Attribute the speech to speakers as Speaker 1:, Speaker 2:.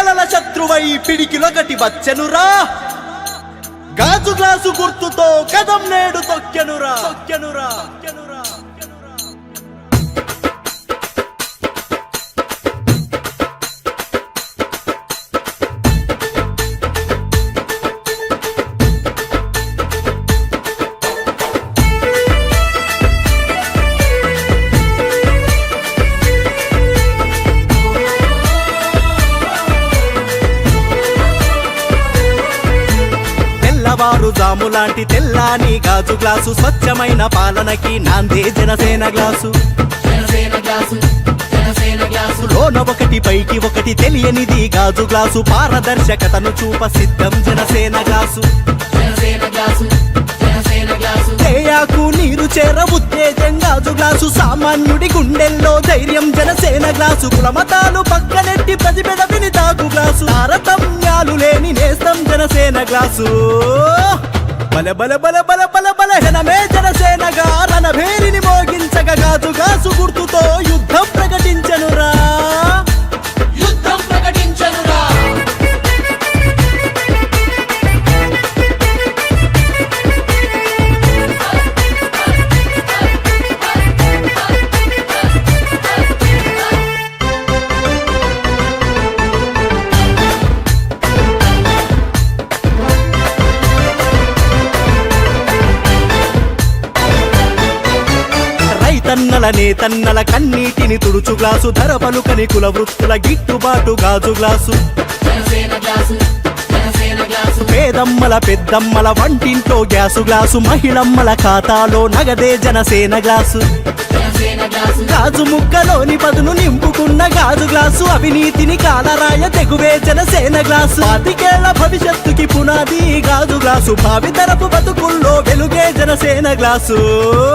Speaker 1: కలల శత్రువై పిడికిలొకటి వచ్చెనురా గాజు గ్లాసు గుర్తుతో కదం నేడు తొక్కెనురా తొక్కెనురా వారు జాములాంటి తెల్లాని గాజు గ్లాసు స్వచ్ఛమైన పాలనకి నాందే జనసేన గ్లాసు లోన ఒకటి పైకి ఒకటి తెలియనిది గాజు గ్లాసు పారదర్శకతను చూప సిద్ధం జనసేన గ్లాసు తేయాకు నీరు చేర ఉత్తేజం గాజు గ్లాసు సామాన్యుడి గుండెల్లో ధైర్యం జనసేన గ్లాసు కులమతాలు పక్కనెట్టి ప్రతిపెడ విని తాగు గ్లాసు తారతమ్యాలు లేని నేస్తం జనసేన గ్లాసు బల బల బల బల బల బల జనమే జనసేనగా రణభేరిని మోగించగ గాజు గ్లాసు గుర్తుతో యుద్ధం ప్రకటించనురా తన్నల నేతన్నల కన్నీటిని తుడుచు గ్లాసు ధర పలుకని కుల వృత్తుల గిట్టుబాటు గాజు గ్లాసు పేదమ్మల పెద్దమ్మల వంటింట్లో గ్యాసు గ్లాసు మహిళమ్మల ఖాతాలో నగదే జనసేన గ్లాసు గాజు ముక్కలోని పదును నింపుకున్న గాజు గ్లాసు అవినీతిని కాలరాయ తెగువే జనసేన గ్లాసు 25 ఏళ్ల భవిష్యత్తుకి పునాది గాజు గ్లాసు భావితరపు బతుకుల్లో వెలుగే జనసేన గ్లాసు